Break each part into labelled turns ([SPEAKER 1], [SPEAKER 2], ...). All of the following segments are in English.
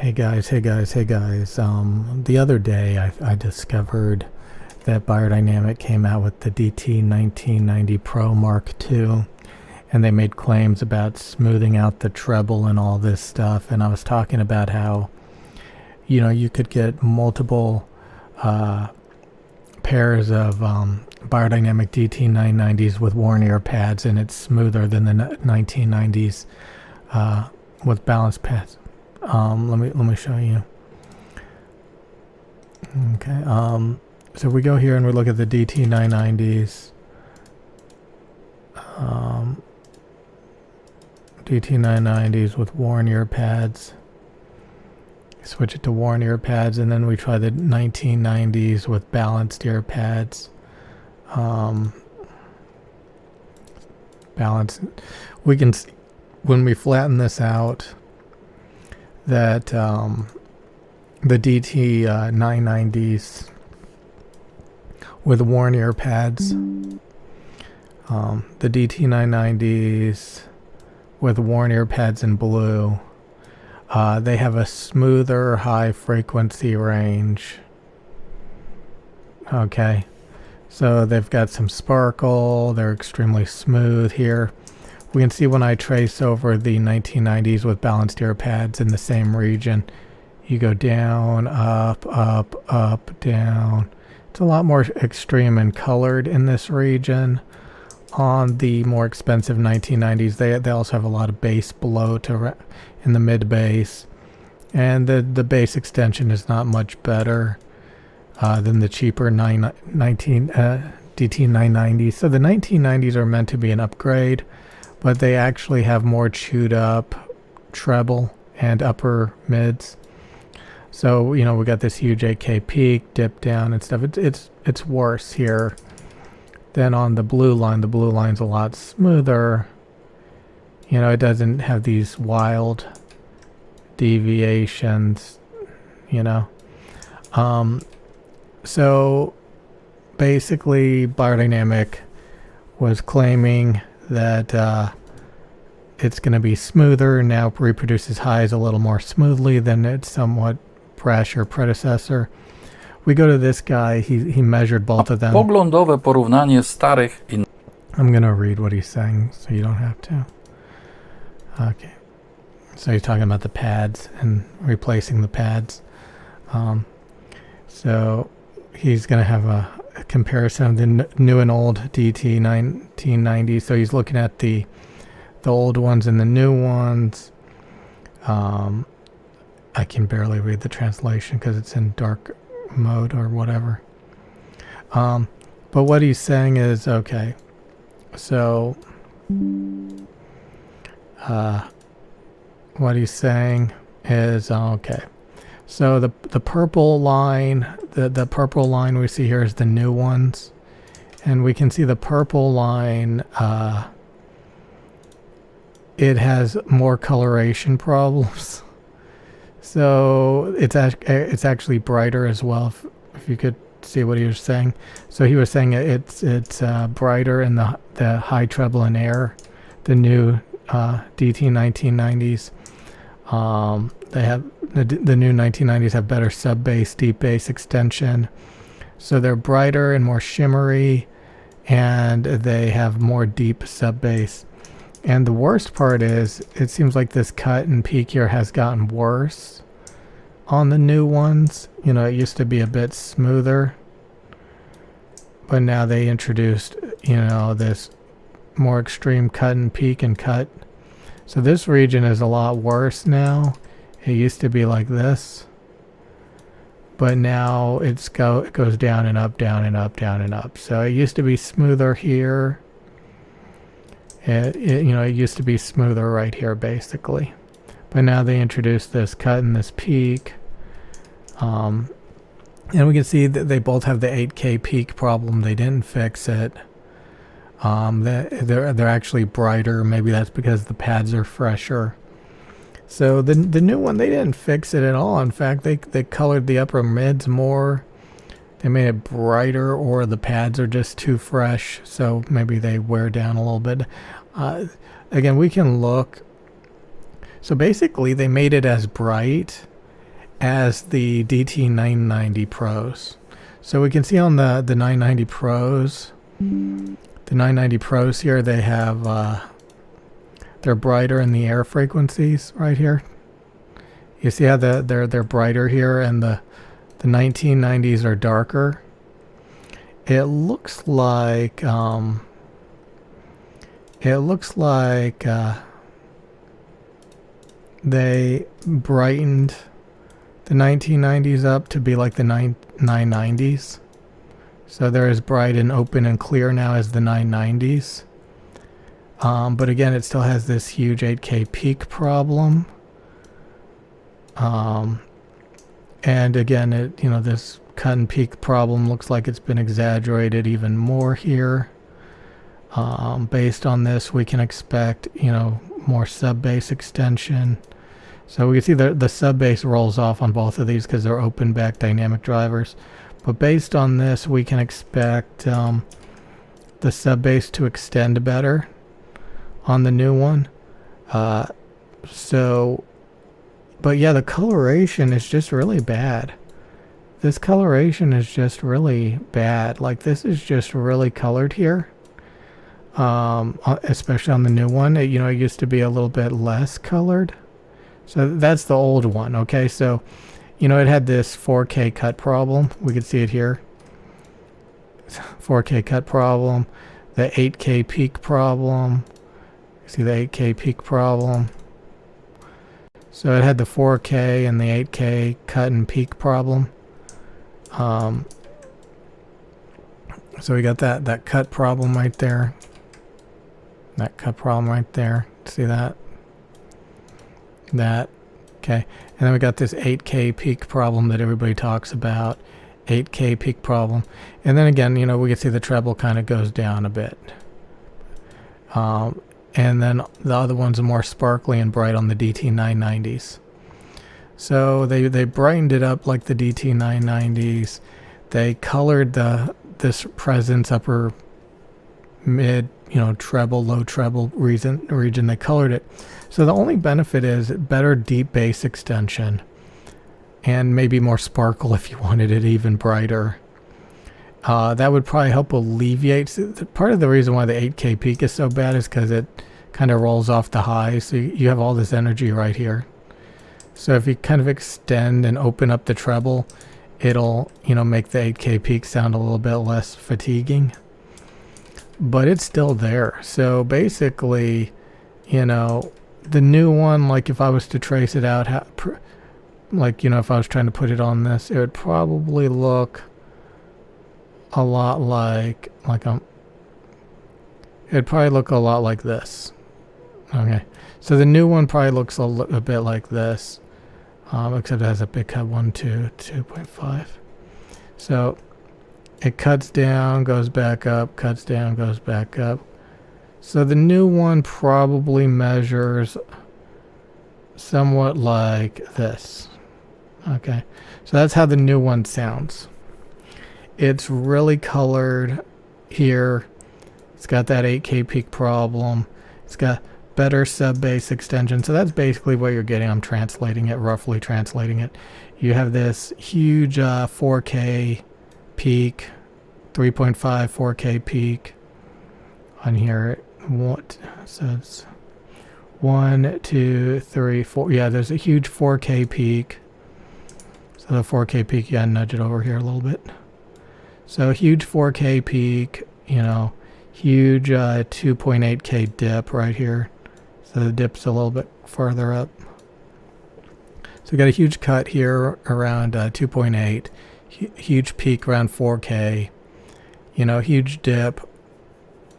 [SPEAKER 1] Hey guys. The other day I discovered that Beyerdynamic came out with the DT 1990 Pro Mark II, and they made claims about smoothing out the treble and all this stuff. And I was talking about how, you could get multiple pairs of Beyerdynamic DT 990s with worn ear pads, and it's smoother than the 1990s with balance pads. Let me show you. Okay. So we go here and we look at the DT 990s. DT 990s with worn ear pads. Switch it to worn ear pads, and then we try the 1990s with balanced ear pads. Balance. We can, when we flatten this out, that the DT 990s with worn ear pads, the DT 990s with worn ear pads in blue, they have a smoother high frequency range. Okay, so they've got some sparkle, they're extremely smooth here. We can see when I trace over the 1990s with balanced ear pads in the same region, you go down, up, up, up, down. It's a lot more extreme and colored in this region. On the more expensive 1990s, they also have a lot of bass below in the mid bass, and the bass extension is not much better than the cheaper DT 990s. So the 1990s are meant to be an upgrade, but they actually have more chewed up treble and upper mids. So we got this huge 8K peak, dip down and stuff. It's worse here than on the blue line. The blue line's a lot smoother. It doesn't have these wild deviations. So basically, Beyerdynamic was claiming that it's going to be smoother, now reproduces highs a little more smoothly than its somewhat brash predecessor. We go to this guy, he measured both of them.
[SPEAKER 2] Poglądowe porównanie starych i
[SPEAKER 1] I'm going to read what he's saying so you don't have to. Okay. So he's talking about the pads and replacing the pads. So he's going to have a comparison of the new and old DT 1990. So he's looking at the old ones and the new ones. I can barely read the translation because it's in dark mode or whatever. But what he's saying is, okay, so what he's saying is, okay, so the purple line, the purple line we see here is the new ones, and we can see the purple line, it has more coloration problems. So it's actually brighter as well, if you could see what he was saying. So he was saying it's brighter in the high treble and air, the new DT 1990s. They have the new 1990s have better sub bass, deep bass extension, so they're brighter and more shimmery, and they have more deep sub bass. And the worst part is, it seems like this cut and peak here has gotten worse on the new ones. It used to be a bit smoother, but now they introduced, this more extreme cut and peak and cut. So this region is a lot worse now. It used to be like this, but now it goes down and up, down and up, down and up. So it used to be smoother here. It used to be smoother right here, basically. But now they introduced this cut and this peak. And we can see that they both have the 8K peak problem. They didn't fix it. They're actually brighter. Maybe that's because the pads are fresher. So the new one, they didn't fix it at all. In fact, they colored the upper mids more. They made it brighter, or the pads are just too fresh, so maybe they wear down a little bit. Again, we can look. So basically, they made it as bright
[SPEAKER 2] as
[SPEAKER 1] the DT990 Pros. So we can see on the 990 Pros, the 990 Pros here, they have they're brighter in the air frequencies right here. You see how they're brighter here, and the 1990s are darker. It looks like they brightened the 1990s up to be like the 990s. So they're as bright and open and clear now as the 990s. But again, it still has this huge 8K peak problem. And again, this cut and peak problem looks like it's been exaggerated even more here. Based on this, we can expect, more sub-bass extension. So we can see the sub-bass rolls off on both of these because they're open back dynamic drivers. But based on this, we can expect the sub-bass to extend better on the new one. But yeah, the coloration is just really bad. This coloration is just really bad. Like, this is just really colored here. Especially on the new one. It used to be a little bit less colored. So that's the old one, okay? So, it had this 4K cut problem. We could see it here. 4K cut problem. The 8K peak problem. See the 8K peak problem. So it had the 4K and the 8K cut and peak problem. So we got that cut problem right there. That cut problem right there. See that? Okay. And then we got this 8K peak problem that everybody talks about. 8K peak problem. And then again, we can see the treble kind of goes down a bit. And then the other ones are more sparkly and bright on the DT990s. So they brightened it up like the DT990s. They colored this presence upper mid, treble, low treble region. They colored it. So the only benefit is better deep bass extension and maybe more sparkle if you wanted it even brighter. That would probably help alleviate. Part of the reason why the 8K peak is so bad is because it kind of rolls off the highs. So you have all this energy right here. So if you kind of extend and open up the treble, it'll, make the 8K peak sound a little bit less fatiguing. But it's still there. So basically, the new one, like if I was to trace it out, if I was trying to put it on this, it would probably look a lot it'd probably look a lot like this. Okay, so the new one probably looks a bit like this, except it has a big cut 2.5. So it cuts down, goes back up, cuts down, goes back up. So the new one probably measures somewhat like this. Okay, so that's how the new one sounds. It's really colored here. It's got that 8K peak problem. It's got better sub-bass extension. So that's basically what you're getting. I'm translating it, roughly translating it. You have this huge 4K peak, 3.5 4K peak on here. So it's 1, 2, 3, 4. Yeah, there's a huge 4K peak. So the 4K peak, you gotta nudge it over here a little bit. So huge 4K peak, huge 2.8K dip right here. So the dip's a little bit farther up. So we got a huge cut here around 2.8, huge peak around 4K, huge dip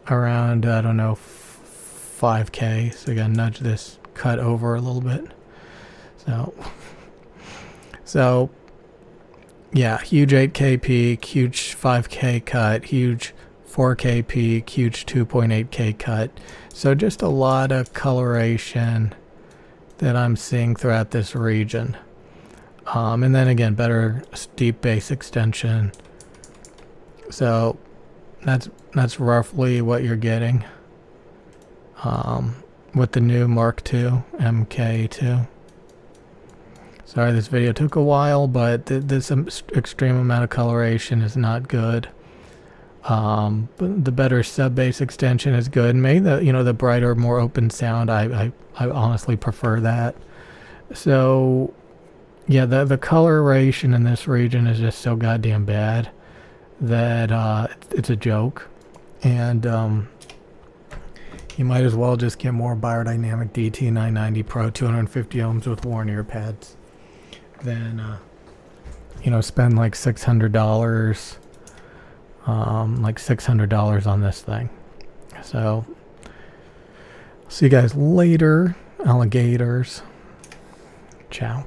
[SPEAKER 1] around, 5K. So we gotta nudge this cut over a little bit. So yeah, huge 8K peak, huge 5K cut, huge 4K peak, huge 2.8K cut. So just a lot of coloration that I'm seeing throughout this region. And then again, better deep bass extension. So that's roughly what you're getting with the new Mark II MKII. Sorry this video took a while, but this extreme amount of coloration is not good. But the better sub bass extension is good. Maybe the brighter, more open sound, I honestly prefer that. So yeah, the coloration in this region is just so goddamn bad that it's a joke. And you might as well just get more Beyerdynamic DT990 Pro 250 ohms with worn ear pads than spend like $600 on this thing. So see you guys later, alligators. Ciao.